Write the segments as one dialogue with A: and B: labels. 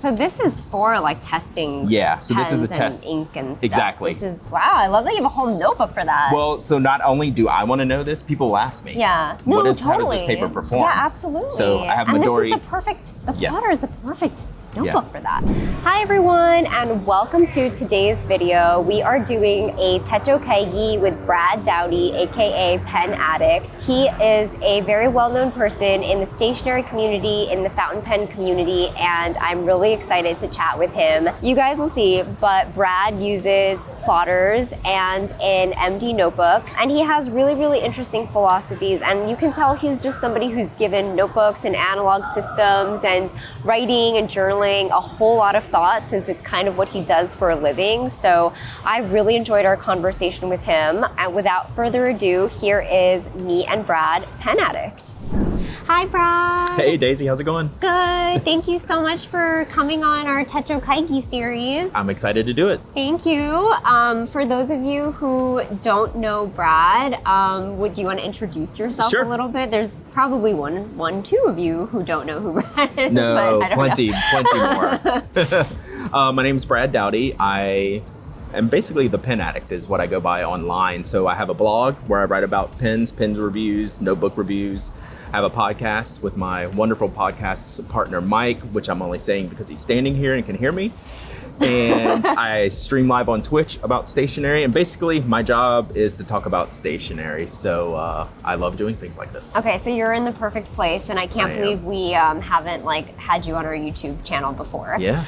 A: So this is for like testing.
B: Yeah, so this is a test.
A: Ink and stuff.
B: Exactly.
A: This is, wow, I love that you have a whole notebook for that.
B: Well, so not only do I want to know this, people will ask me.
A: Yeah. No,
B: How
A: totally.
B: does this paper perform?
A: Yeah, absolutely.
B: So I have
A: and
B: Midori.
A: The plotter is the perfect notebook
B: Yeah.
A: for that. Hi everyone, and welcome to today's video. We are doing a Techo Kaigi with Brad Dowdy, aka Pen Addict. He is a very well-known person in the stationery community, in the fountain pen community, and I'm really excited to chat with him. You guys will see, but Brad uses plotters and an MD notebook, and he has really, really interesting philosophies, and you can tell he's just somebody who's given notebooks and analog systems and writing and journaling a whole lot of thought, since it's kind of what he does for a living. So I really enjoyed our conversation with him, and without further ado, here is me and Brad, Pen Addict. Hi Brad.
B: Hey Daisy, how's it going?
A: Good. Thank you so much for coming on our Techo Kaigi series.
B: I'm excited to do it.
A: Thank you. For those of you who don't know Brad, do you want to introduce yourself
B: Sure.
A: a little bit? There's probably two of you who don't know who Brad is.
B: No,
A: but I don't
B: plenty more. My name's Brad Dowdy. I am basically the pen addict is what I go by online. So I have a blog where I write about pens reviews, notebook reviews. I have a podcast with my wonderful podcast partner, Mike, which I'm only saying because he's standing here and can hear me. And I stream live on Twitch about stationery, and basically my job is to talk about stationery. So I love doing things like this.
A: Okay, so you're in the perfect place, and I can't
B: I
A: believe we haven't had you on our YouTube channel before.
B: Yeah.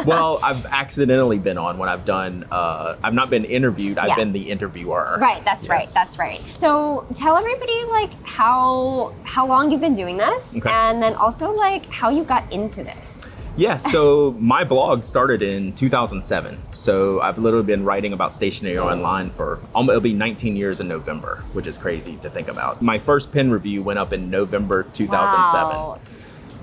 B: Well, I've accidentally been on when I've done, I've not been interviewed, I've been the interviewer.
A: Right, that's right, that's right. So tell everybody how long you've been doing this,
B: Okay.
A: and then also how you got into this.
B: Yeah, so my blog started in 2007. So I've literally been writing about stationery online for, it'll be 19 years in November, which is crazy to think about. My first pen review went up in November 2007.
A: Wow.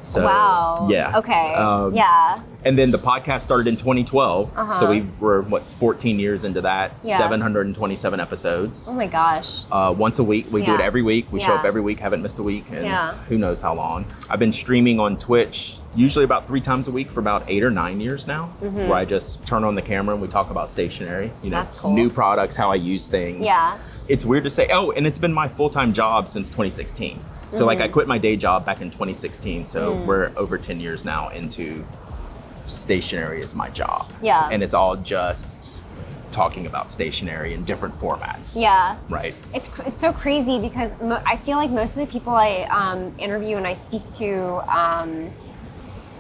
B: So,
A: Wow.
B: Yeah.
A: Okay.
B: Yeah. And then the podcast started in 2012. So we were, 14 years into that,
A: Yeah.
B: 727 episodes.
A: Oh my gosh.
B: Once a week. We do it
A: Yeah.
B: every week. We show up
A: Yeah.
B: every week, haven't missed a week, and
A: Yeah.
B: who knows how long. I've been streaming on Twitch usually about 3 times a week for about 8 or 9 years now, where I just turn on the camera and we talk about stationery,
A: That's cool.
B: new products, how I use things.
A: Yeah.
B: It's weird to say, and it's been my full-time job since 2016. So I quit my day job back in 2016. So we're over 10 years now into stationery as my job.
A: Yeah.
B: And it's all just talking about stationery in different formats.
A: Yeah.
B: Right.
A: It's so crazy because I feel like most of the people I interview and I speak to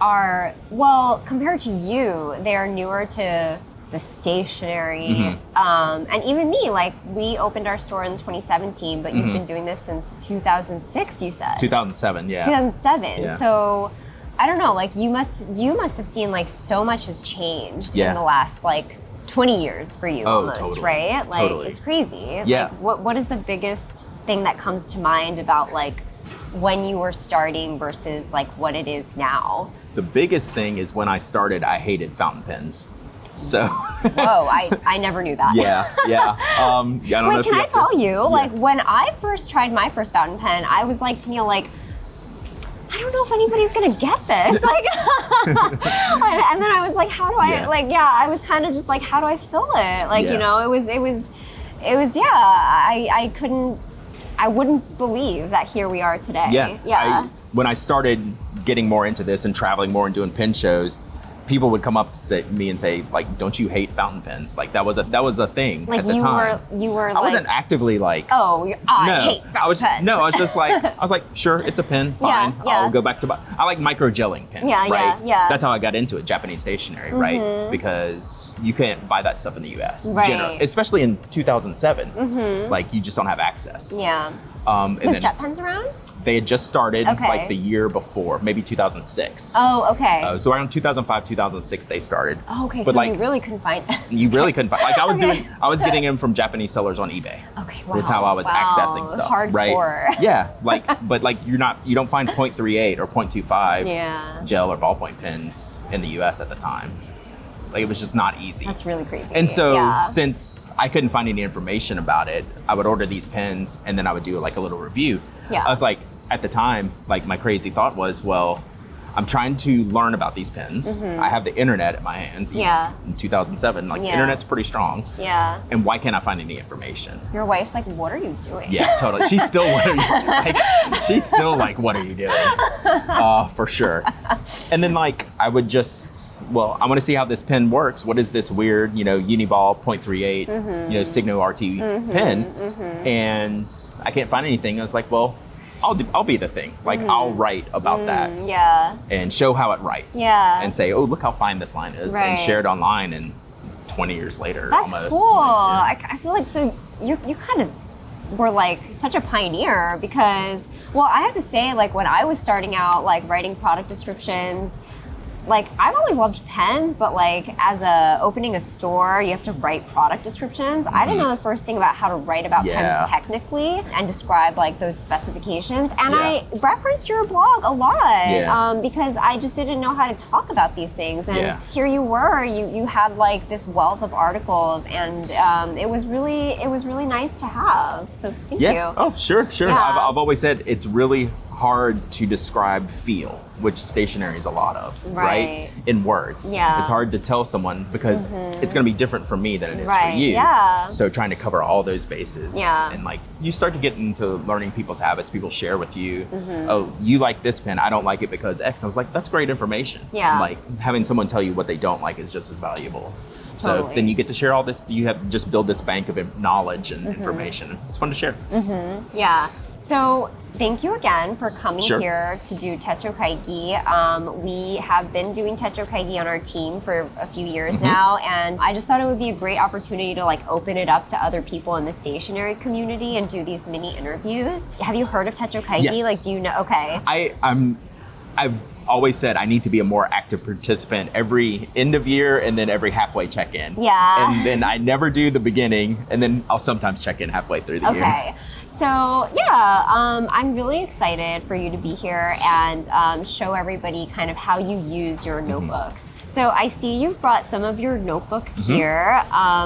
A: are, well, compared to you, they are newer to the stationery. And even me, we opened our store in 2017, but you've been doing this since 2006, you said.
B: 2007, yeah.
A: 2007.
B: Yeah.
A: So I don't know, you must have seen so much has changed
B: Yeah.
A: in the last 20 years for you almost,
B: totally.
A: right?
B: Totally.
A: It's crazy.
B: Yeah.
A: What is the biggest thing that comes to mind about when you were starting versus what it is now?
B: The biggest thing is when I started, I hated fountain pens. So.
A: Whoa, I never knew that.
B: Yeah. I don't know
A: Wait,
B: if
A: can
B: you
A: I
B: have
A: tell
B: to,
A: you, when I first tried my first fountain pen, I was like to Neil, I don't know if anybody's gonna get this. And then I was like, how do I, I was kind of just how do I fill it? I wouldn't believe that here we are today.
B: Yeah. When I started getting more into this and traveling more and doing pen shows, people would come up to me and say, don't you hate fountain pens? That was a thing at the time.
A: You were
B: I wasn't actively
A: I hate fountain pens.
B: No, I was just sure, it's a pen, fine.
A: Yeah.
B: I'll go back to, I like micro gelling pens, right?
A: Yeah.
B: That's how I got into it, Japanese stationery, right? Because you can't buy that stuff in the US,
A: Right.
B: especially in 2007. You just don't have access.
A: Yeah.
B: And
A: Was
B: then
A: Jet Pens around?
B: they had just started
A: Okay.
B: the year before, maybe 2006.
A: Oh, okay.
B: So around 2005, 2006 they started.
A: Oh, okay,
B: But
A: so you really couldn't find
B: you really couldn't find,
A: Okay.
B: I was getting them from Japanese sellers on eBay.
A: Okay, wow.
B: Was how I was accessing stuff,
A: Hardcore.
B: right? Yeah, but you don't find 0.38 or 0.25
A: Yeah.
B: gel or ballpoint pens in the US at the time. It was just not easy.
A: That's really crazy.
B: And so
A: Yeah.
B: since I couldn't find any information about it, I would order these pens and then I would do a little review.
A: Yeah.
B: I was at the time, my crazy thought was, well, I'm trying to learn about these pens. I have the internet at my hands.
A: Yeah.
B: In 2007, like the internet's pretty strong.
A: Yeah.
B: And why can't I find any information?
A: Your wife's like, what are you doing?
B: Yeah, totally. She's still, what are you, like, she's still like, what are you doing? For sure. And then like, I would just, well, I want to see how this pen works. What is this weird, Uniball 0.38, Signo RT pen? And I can't find anything. I was like, well, I'll be the thing. Like I'll write about that.
A: Yeah.
B: And show how it writes.
A: Yeah.
B: And say, oh, look how fine this line is. And share it online and 20 years later,
A: That's
B: almost.
A: cool.
B: Like,
A: I feel like, so you kind of were like such a pioneer because, well, I have to say, like when I was starting out, like writing product descriptions, like I've always loved pens, but like opening a store, you have to write product descriptions. I didn't know the first thing about how to write about pens technically and describe like those specifications. And I referenced your blog a lot because I just didn't know how to talk about these things. And here you were, you had like this wealth of articles, and it was really nice to have. So thank you.
B: Oh, sure.
A: Yeah.
B: I've always said it's really hard to describe feel, which stationery is a lot of, right? In words.
A: Yeah.
B: It's hard to tell someone because it's going to be different for me than it is for you.
A: Yeah.
B: So trying to cover all those bases.
A: Yeah.
B: And like, you start to get into learning people's habits. People share with you, oh, you like this pen, I don't like it because X. I was like, that's great information.
A: Yeah.
B: Like having someone tell you what they don't like is just as valuable.
A: Totally.
B: So then you get to share all this, you have just build this bank of knowledge and information. It's fun to share.
A: Yeah. So thank you again for coming
B: Sure.
A: here to do Techo Kaigi. We have been doing Techo Kaigi on our team for a few years now, and I just thought it would be a great opportunity to like open it up to other people in the stationery community and do these mini interviews. Have you heard of Techo Kaigi?
B: Yes.
A: Like, do you know? Okay.
B: I've always said I need to be a more active participant every end of year and then every halfway check-in.
A: Yeah.
B: And then I never do the beginning, and then I'll sometimes check in halfway through the year.
A: Okay. So yeah, I'm really excited for you to be here and show everybody kind of how you use your notebooks. So I see you've brought some of your notebooks here.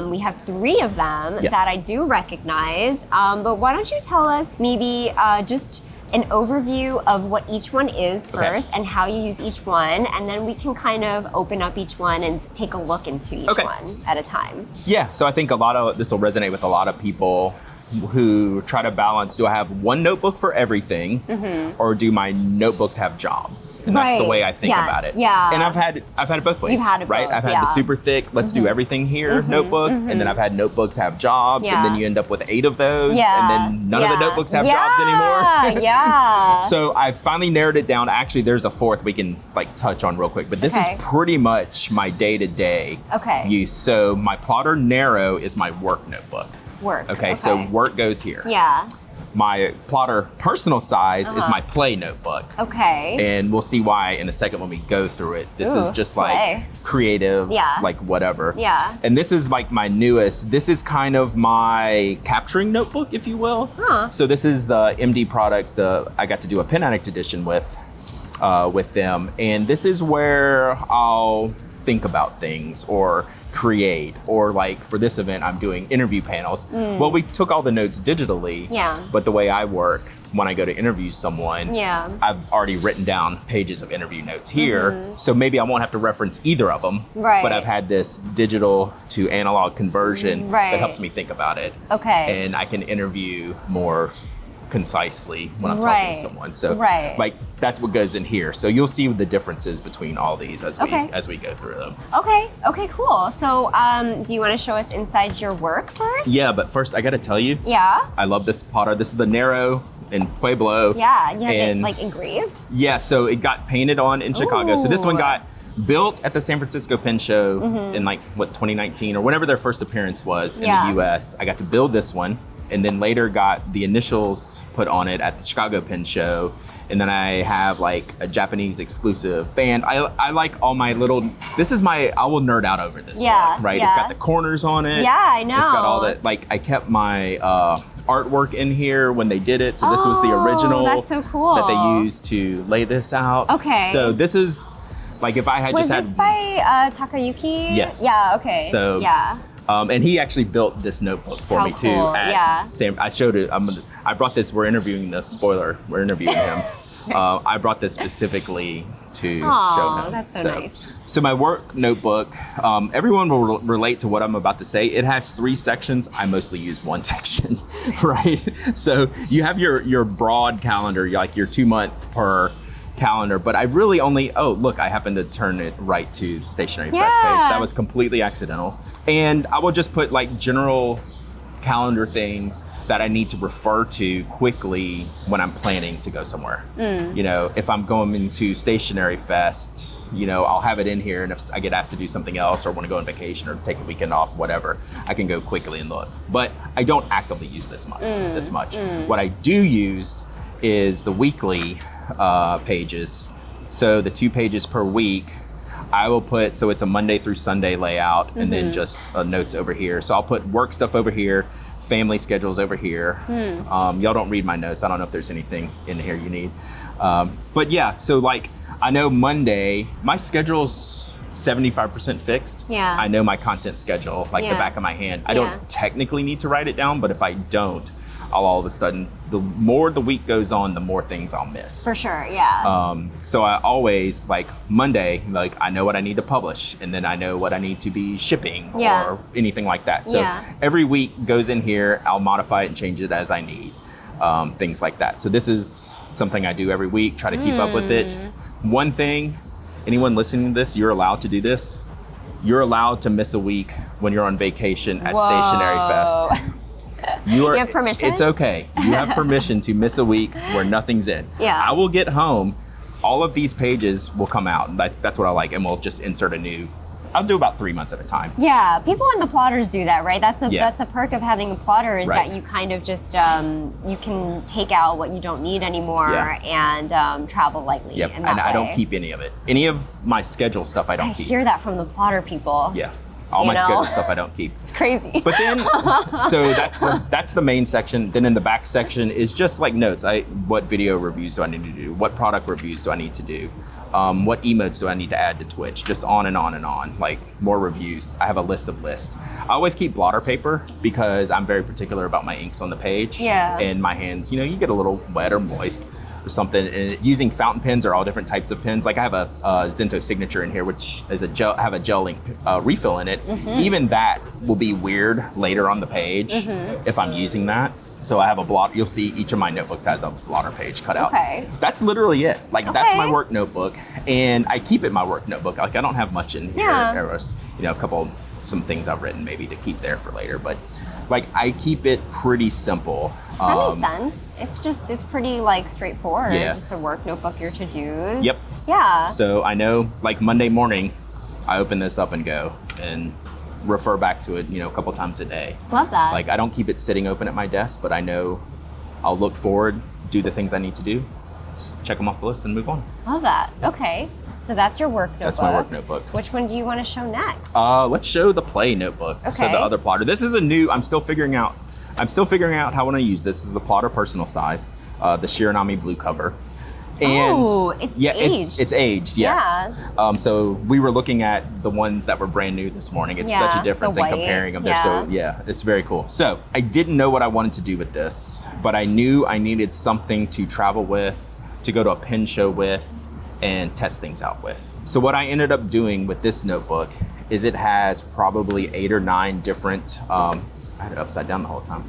A: We have 3 of them that I do recognize. But why don't you tell us maybe just an overview of what each one is first and how you use each one, and then we can kind of open up each one and take a look into each one at a time.
B: Yeah, so I think a lot of this will resonate with a lot of people who try to balance, do I have one notebook for everything or do my notebooks have jobs? And that's the way I think about it.
A: Yeah.
B: And I've had it both ways.
A: You've had it
B: right?
A: both,
B: I've had the super thick, let's do everything here notebook, and then I've had notebooks have jobs, and then you end up with 8 of those, and then none of the notebooks have jobs anymore.
A: Yeah.
B: So I've finally narrowed it down. Actually, there's a 4th we can like touch on real quick, but this is pretty much my day-to-day use. So my Plotter Narrow is my work notebook.
A: Work.
B: Okay, so work goes here.
A: Yeah.
B: My Plotter personal size is my play notebook.
A: Okay.
B: And we'll see why in a second when we go through it. This is just like creative, like whatever.
A: Yeah.
B: And this is like my newest. This is kind of my capturing notebook, if you will. So this is the MD product I got to do a Pen Addict edition with them. And this is where I'll think about things or create, or like for this event, I'm doing interview panels. Well, we took all the notes digitally, but the way I work, when I go to interview someone, I've already written down pages of interview notes here, so maybe I won't have to reference either of them, but I've had this digital to analog conversion that helps me think about it. And I can interview more concisely when I'm talking to someone. So like that's what goes in here. So you'll see the differences between all these as we go through them. Okay, cool. So do you want to show us inside your work first? Yeah, but first I got to tell you, I love this plotter. This is the Narrow in Pueblo.
A: Yeah, you have it like engraved?
B: Yeah, so it got painted on in Chicago. So this one got built at the San Francisco Pen Show in like 2019 or whenever their first appearance was in the US. I got to build this one, and then later got the initials put on it at the Chicago Pen Show. And then I have like a Japanese exclusive band. I like all my little, this is my, I will nerd out over this one, right? It's got the corners on it.
A: Yeah, I know.
B: It's got all that, like I kept my artwork in here when they did it. So this was the original
A: that's so cool.
B: that they used to lay this out.
A: Okay.
B: So this is, like if I had just had-
A: Was this by Takayuki?
B: Yes.
A: Yeah, okay.
B: So,
A: yeah.
B: And he actually built this notebook for me too.
A: Cool.
B: I showed it. I brought this. We're interviewing the spoiler. We're interviewing him. I brought this specifically to
A: Aw,
B: show him.
A: that's so nice.
B: So my work notebook, everyone will relate to what I'm about to say. It has 3 sections. I mostly use 1 section, right? So you have your broad calendar, like your 2-month per calendar, but I really only, I happened to turn it right to the Stationery Fest page. That was completely accidental. And I will just put like general calendar things that I need to refer to quickly when I'm planning to go somewhere. You know, if I'm going to Stationery Fest, you know, I'll have it in here, and if I get asked to do something else or want to go on vacation or take a weekend off, whatever, I can go quickly and look. But I don't actively use this much. What I do use is the weekly pages. So the 2 pages per week, I will put, so it's a Monday through Sunday layout, and then just notes over here. So I'll put work stuff over here, family schedules over here. Y'all don't read my notes. I don't know if there's anything in here you need. But yeah, so like, I know Monday, my schedule's 75% fixed.
A: Yeah.
B: I know my content schedule, like the back of my hand. I don't technically need to write it down, but if I don't, I'll all of a sudden, the more the week goes on, the more things I'll miss.
A: For sure, yeah.
B: So I always, like Monday, like I know what I need to publish, and then I know what I need to be shipping or anything like that. So every week goes in here, I'll modify it and change it as I need, things like that. So this is something I do every week, try to keep up with it. One thing, anyone listening to this, you're allowed to do this. You're allowed to miss a week when you're on vacation at Stationery Fest. You have permission? It's okay. You have permission to miss a week where nothing's in. I will get home, all of these pages will come out. That's what I like, and we'll just insert a new. I'll do about 3 months at a time. Yeah,
A: people in the plotters do that, right? That's the perk of having a plotter is that you kind of just, you can take out what you don't need anymore and travel lightly.
B: Yep, and I don't keep any of it. Any of my schedule stuff I don't keep.
A: I hear that from the plotter people.
B: Yeah. All my schedule stuff I don't keep.
A: It's crazy.
B: But then, so that's the main section. Then in the back section is just like notes. What video reviews do I need to do? What product reviews do I need to do? What emotes do I need to add to Twitch? Just on and on and on, like more reviews. I have a list of lists. I always keep blotter paper because I'm very particular about my inks on the page. Yeah. And my hands, you know, you get a little wet or moist or something, and using fountain pens or all different types of pens. Like I have a Zento signature in here, which is a gel ink refill in it. Even that will be weird later on the page if I'm using that. So I have a blotter. You'll see each of my notebooks has a blotter page cut out. That's literally it. Like that's my work notebook, and I keep it my work notebook. Like I don't have much in here. There was, you know, some things I've written maybe to keep there for later, but like I keep it pretty simple.
A: That makes sense. It's pretty like straightforward. Just a work notebook, your to-dos.
B: Yep.
A: Yeah.
B: So I know like Monday morning, I open this up and go and refer back to it, you know, a couple times a day.
A: Love that.
B: Like I don't keep it sitting open at my desk, but I know I'll look forward, do the things I need to do, check them off the list and move on.
A: Love that. Okay. So that's your work notebook.
B: That's my work notebook.
A: Which one do you want to show next?
B: Let's show the play notebook. Okay. So the other plotter. This is a new, I'm still figuring out how I want to use this. This is the plotter personal size, the Shiranami blue cover. And it's aged, yes. Yeah. So we were looking at the ones that were brand new this morning. It's such a difference in comparing them. They're so, it's very cool. So I didn't know what I wanted to do with this, but I knew I needed something to travel with, to go to a pen show with, and test things out with. So what I ended up doing with this notebook is it has probably 8 or 9 different, I had it upside down the whole time.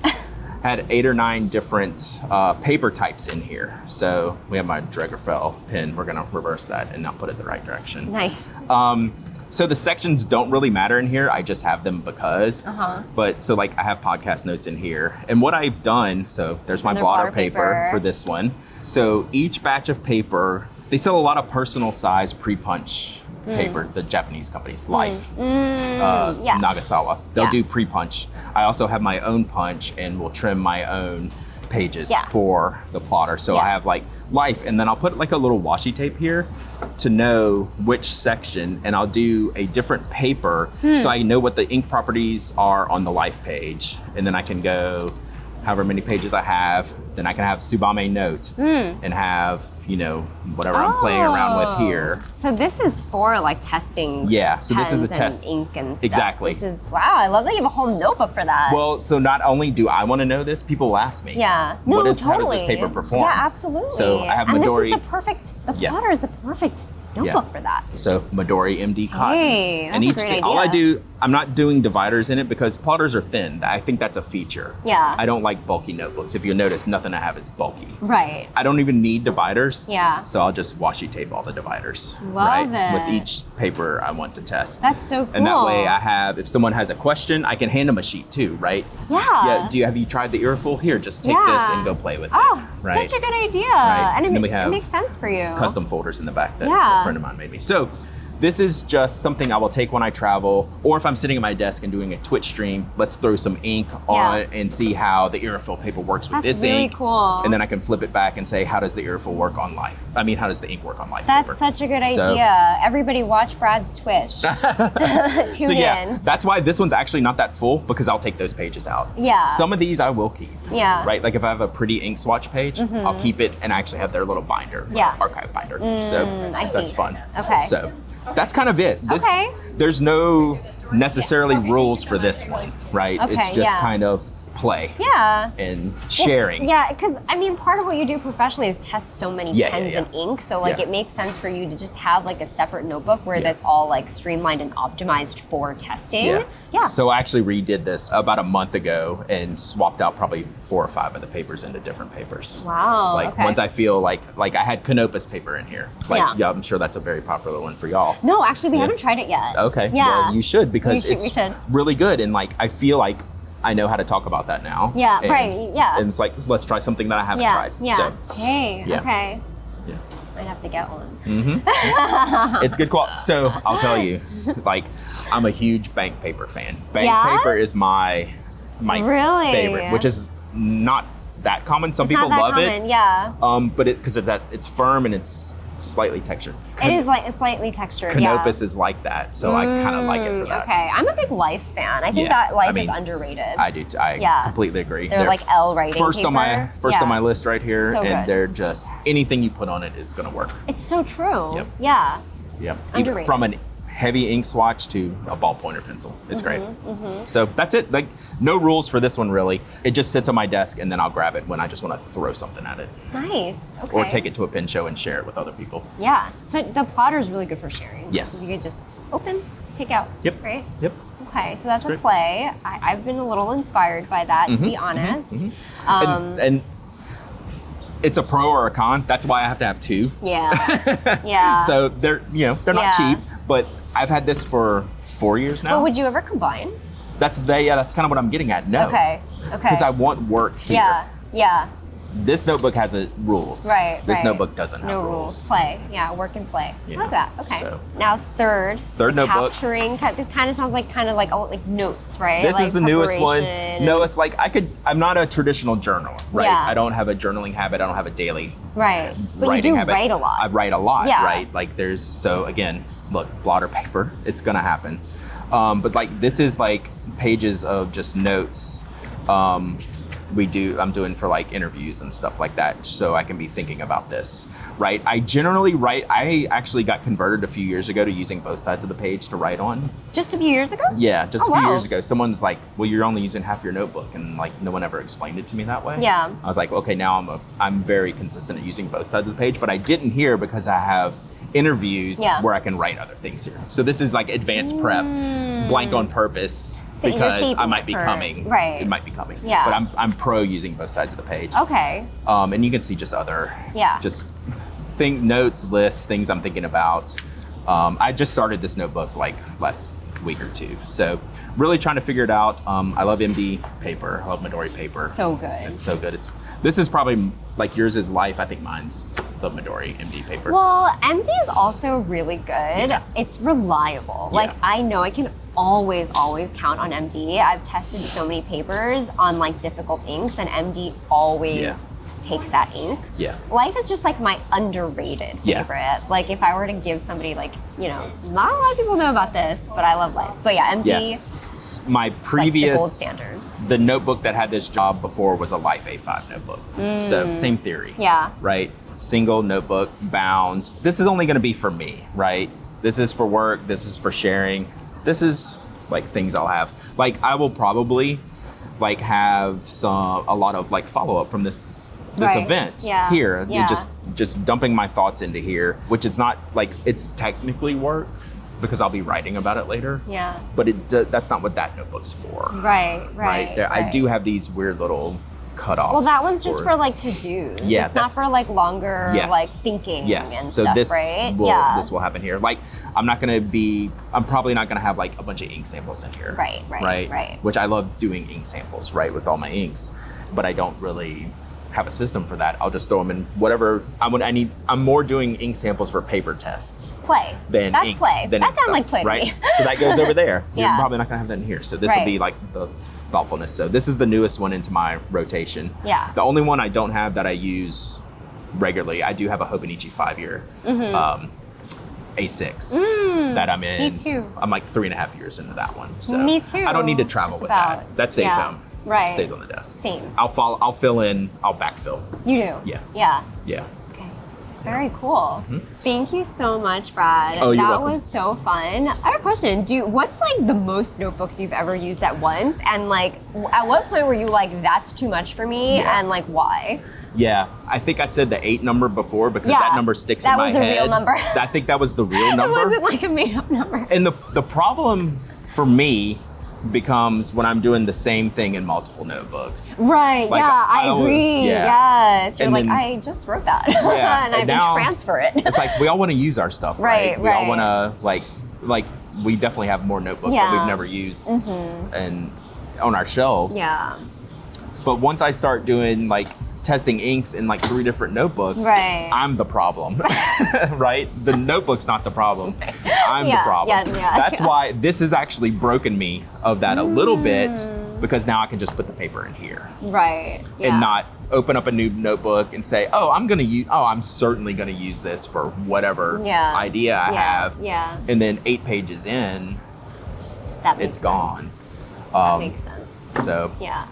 B: Had 8 or 9 different paper types in here. So we have my Dragerfell pen. We're gonna reverse that and not put it the right direction.
A: Nice.
B: So the sections don't really matter in here. I just have them because. But so like I have podcast notes in here. And what I've done, so there's my blotter paper for this one. So each batch of paper, they sell a lot of personal size pre-punch paper, the Japanese companies, Life, Nagasawa. They'll do pre-punch. I also have my own punch and will trim my own pages for the plotter. So I have like Life, and then I'll put like a little washi tape here to know which section, and I'll do a different paper so I know what the ink properties are on the Life page, and then I can go however many pages I have. Then I can have Tsubame Note and have, whatever I'm playing around with here.
A: So this is for like testing.
B: Yeah, so this is a
A: pens
B: test.
A: and ink and stuff.
B: Exactly.
A: This is, wow, I love that you have a whole notebook for that.
B: Well, so not only do I want to know this, people will ask me.
A: Yeah. No,
B: How
A: totally.
B: does this paper perform?
A: Yeah, absolutely.
B: So I have
A: and
B: Midori.
A: The plotter is the perfect notebook for that.
B: So Midori MD cotton.
A: Hey, that's
B: and
A: a great idea.
B: all I do, I'm not doing dividers in it because plotters are thin. I think that's a feature.
A: Yeah.
B: I don't like bulky notebooks. If you'll notice, nothing I have is bulky.
A: Right.
B: I don't even need dividers.
A: Yeah.
B: So I'll just washi tape all the dividers.
A: Love it.
B: With each paper I want to test.
A: That's so cool.
B: And that way I have, if someone has a question, I can hand them a sheet too, right?
A: Yeah.
B: Have you tried the earful? Here, just take this and go play with it. Right.
A: Such a good idea.
B: Right.
A: And
B: then we have
A: it makes sense for you.
B: Custom folders in the back that a friend of mine made me. So this is just something I will take when I travel, or if I'm sitting at my desk and doing a Twitch stream, let's throw some ink on and see how the Earfill paper works with this
A: really
B: ink.
A: Cool.
B: And then I can flip it back and say, how does the Earfill work on life? I mean, how does the ink work on life
A: That's
B: paper?
A: such a good idea. Everybody watch Brad's Twitch. Tune in.
B: That's why this one's actually not that full, because I'll take those pages out.
A: Yeah.
B: Some of these I will keep.
A: Yeah.
B: Right? Like if I have a pretty ink swatch page, I'll keep it and actually have their little binder, archive binder. That's fun.
A: Okay.
B: So that's kind of it. There's no necessarily rules for this one, right?
A: Okay,
B: it's just kind of play and sharing.
A: Yeah, because I mean, part of what you do professionally is test so many pens and ink. So like it makes sense for you to just have like a separate notebook where that's all like streamlined and optimized for testing. Yeah.
B: So I actually redid this about a month ago and swapped out probably 4 or 5 of the papers into different papers.
A: Wow.
B: Like once I feel like I had Canopus paper in here. Like I'm sure that's a very popular one for y'all.
A: No, actually we haven't tried it yet.
B: Okay.
A: Yeah.
B: Well, you should because it's really good, and like I feel like I know how to talk about that now.
A: Yeah,
B: And it's like, let's try something that I haven't tried.
A: Yeah.
B: So,
A: okay.
B: Yeah.
A: Might have to get one.
B: It's good quality. So I'll tell you, like, I'm a huge bank paper fan. Bank paper is my favorite, which is not that common. Some people love it.
A: Yeah.
B: But because it's firm and it's slightly textured.
A: It is like it's slightly textured.
B: Canopus is like that, so I kind of like it for that.
A: Okay, I'm a big Life fan. I think that Life is underrated.
B: I do. I completely agree.
A: They're like L writing
B: first
A: paper.
B: on my list right here,
A: So
B: and
A: good.
B: they're just anything you put on it is going to work.
A: It's so true.
B: Yep.
A: Yeah.
B: Yep.
A: Underrated.
B: Even from an heavy ink swatch to a ballpoint or pencil. It's great. So that's it. Like no rules for this one really. It just sits on my desk and then I'll grab it when I just want to throw something at it.
A: Nice. Okay.
B: Or take it to a pen show and share it with other people.
A: Yeah. So the plotter is really good for sharing.
B: Yes.
A: You could just open, take out.
B: Yep.
A: Right?
B: Yep.
A: Okay, so that's a play. I've been a little inspired by that, to be honest.
B: And it's a pro or a con. That's why I have to have 2.
A: Yeah. Yeah.
B: So they're not cheap, but I've had this for 4 years now.
A: But would you ever combine?
B: That's kind of what I'm getting at. No.
A: Okay.
B: Because I want work here.
A: Yeah. Yeah.
B: This notebook has rules.
A: Right.
B: This notebook doesn't have
A: no
B: rules.
A: Play. Yeah. Work and play.
B: Yeah.
A: I like that. Okay.
B: So.
A: Now third
B: notebook.
A: Capturing. It kind of sounds like like notes, right?
B: This
A: like
B: is the newest one.
A: preparation
B: No, it's like I'm not a traditional journaler, right?
A: Yeah.
B: I don't have a journaling habit. I don't have a daily
A: Right. But you
B: writing
A: do
B: habit.
A: write a lot.
B: I write a lot,
A: Yeah.
B: right? Like so again, look, blotter paper, it's gonna happen. But like this is like pages of just notes. I'm doing for like interviews and stuff like that, so I can be thinking about this, right? I generally write, I actually got converted a few years ago to using both sides of the page to write on.
A: Just a few years ago?
B: Yeah, just a few years ago. Someone's like, well, you're only using half your notebook, and like no one ever explained it to me that way.
A: Yeah.
B: I was like, okay, now I'm very consistent at using both sides of the page, but I didn't here because I have interviews where I can write other things here. So this is like advanced prep, blank on purpose.
A: So
B: Because I might be coming.
A: Right.
B: It might be coming.
A: Yeah.
B: But I'm pro using both sides of the page.
A: Okay.
B: And you can see just other, just things, notes, lists, things I'm thinking about. I just started this notebook like last week or 2. So really trying to figure it out. I love MD paper. I love Midori paper.
A: So good.
B: It's so good. This is probably like yours is Life. I think mine's the Midori MD paper.
A: Well, MD is also really good.
B: Yeah.
A: It's reliable. Like I know I can always count on MD. I've tested so many papers on like difficult inks, and MD always takes that ink.
B: Yeah.
A: Life is just like my underrated favorite. Like if I were to give somebody like, not a lot of people know about this, but I love Life. But yeah, MD
B: My previous
A: like the gold standard.
B: the notebook that had this job before was a Life A5 notebook. So same theory.
A: Yeah.
B: Right? Single notebook, bound. This is only gonna be for me, right? This is for work, this is for sharing. This is like things I'll have. Like I will probably like have a lot of like follow-up from this event here.
A: Yeah.
B: Just dumping my thoughts into here, which it's not like it's technically work because I'll be writing about it later.
A: Yeah.
B: But that's not what that notebook's for.
A: Right.
B: I do have these weird little cutoffs.
A: Well, that one's just for like to-dos.
B: Yeah,
A: it's not for like longer like thinking and
B: so
A: stuff,
B: this
A: right?
B: This will happen here. Like I'm probably not gonna have like a bunch of ink samples in here. Right. Which I love doing ink samples, right, with all my inks, but I don't really have a system for that. I'll just throw them in whatever I need. I'm more doing ink samples for paper tests.
A: Play.
B: Than
A: That's
B: ink.
A: play.
B: Than
A: That
B: ink
A: sounds
B: stuff,
A: like play to
B: right?
A: me.
B: So that goes over there.
A: Yeah.
B: You're probably not gonna have that in here. So this will be like the thoughtfulness. So this is the newest one into my rotation.
A: Yeah.
B: The only one I don't have that I use regularly, I do have a Hobonichi 5-year A6 that I'm in.
A: Me too.
B: I'm like 3.5 years into that one. So
A: Me too.
B: I don't need to travel with that. That stays home.
A: Right.
B: Stays on the desk.
A: Same.
B: I'll fill in, I'll backfill.
A: You do?
B: Yeah.
A: Okay. Very cool. Thank you so much, Brad.
B: Oh, you're
A: that
B: welcome.
A: was so fun. I have a question. What's like the most notebooks you've ever used at once? And like, at what point were you like, that's too much for me?
B: Yeah.
A: And like, why?
B: Yeah, I think I said the 8 number before because that number sticks in my head.
A: That was the real number.
B: I think that was the real number.
A: It wasn't like a made up number.
B: And the problem for me becomes when I'm doing the same thing in multiple notebooks.
A: Right,
B: Like,
A: I agree. Yes. You're
B: And
A: like,
B: then-
A: I just wrote that.
B: Yeah,
A: and I
B: and
A: can
B: now
A: transfer it.
B: It's like we all want to use our stuff, right? We all
A: Right.
B: want to like we definitely have more notebooks that
A: Yeah.
B: we've never used and on our shelves.
A: Yeah.
B: But once I start doing like testing inks in like 3 different notebooks,
A: Right.
B: I'm the problem, right? The notebook's not the problem. I'm the problem.
A: Yeah.
B: That's why this has actually broken me of that a little bit because now I can just put the paper in here
A: Right. Yeah.
B: and not open up a new notebook and say, I'm certainly gonna use this for whatever idea I have.
A: Yeah.
B: And then 8 pages in,
A: That makes
B: it's gone.
A: That makes sense.
B: So
A: Yeah.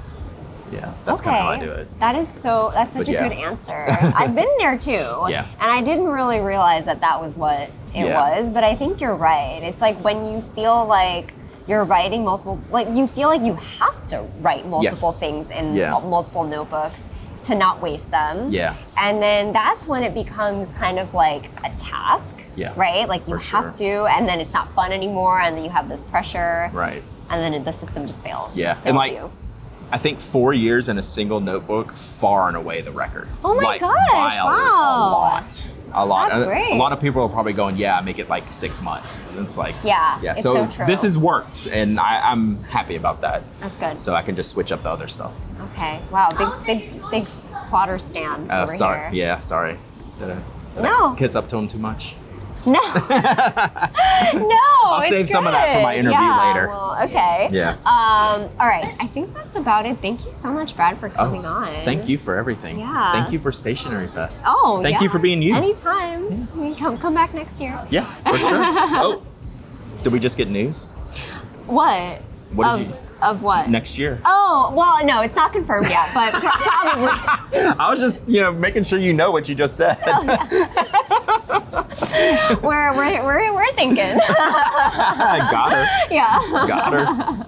B: that's kind of how I do it.
A: That's such a good answer. I've been there too.
B: Yeah.
A: And I didn't really realize that was what it was, but I think you're right. It's like when you feel like you're writing you feel like you have to write multiple things in multiple notebooks to not waste them.
B: Yeah.
A: And then that's when it becomes kind of like a task.
B: Yeah.
A: Right? Like you have to, and then it's not fun anymore, and then you have this pressure.
B: Right.
A: And then the system just fails.
B: Yeah. And like, I think 4 years in a single notebook, far and away the record.
A: Oh my gosh,
B: by a lot.
A: That's great.
B: A lot of people are probably going, I make it like 6 months. And it's like,
A: it's so true.
B: This has worked, and I'm happy about that.
A: That's good.
B: So I can just switch up the other stuff.
A: Okay. Wow. Big plotter stand over
B: sorry.
A: here.
B: Yeah, sorry. Did I kiss up to him too much?
A: No.
B: I'll save some of that for my interview later.
A: Well, okay.
B: Yeah.
A: All right. I think that's about it. Thank you so much, Brad, for coming on.
B: Thank you for everything.
A: Yeah.
B: Thank you for Stationery Fest.
A: Oh,
B: Thank you for being you.
A: Anytime. You can come back next year.
B: Yeah, for sure. Oh, did we just get news?
A: What?
B: What did you?
A: Of what?
B: Next year.
A: Oh, well, no, it's not confirmed yet, but probably.
B: I was just, making sure you know what you just said.
A: Oh, yeah. we're thinking.
B: I got her.
A: Yeah.
B: Got her.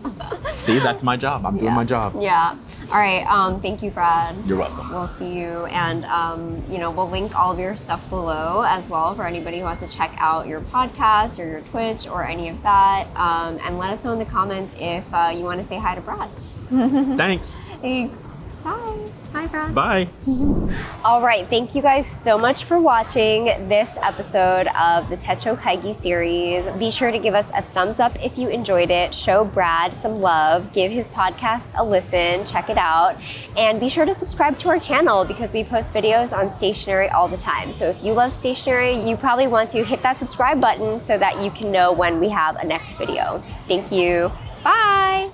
B: See, that's my job. I'm doing my job.
A: Yeah. All right. Thank you, Brad.
B: You're welcome.
A: We'll see you, and we'll link all of your stuff below as well for anybody who wants to check out your podcast or your Twitch or any of that. And let us know in the comments if you want to say hi to Brad.
B: Thanks.
A: Thanks. Bye. Bye, Brad.
B: Bye.
A: All right, thank you guys so much for watching this episode of the Techo Kaigi series. Be sure to give us a thumbs up if you enjoyed it. Show Brad some love. Give his podcast a listen. Check it out. And be sure to subscribe to our channel because we post videos on stationery all the time. So if you love stationery, you probably want to hit that subscribe button so that you can know when we have a next video. Thank you. Bye.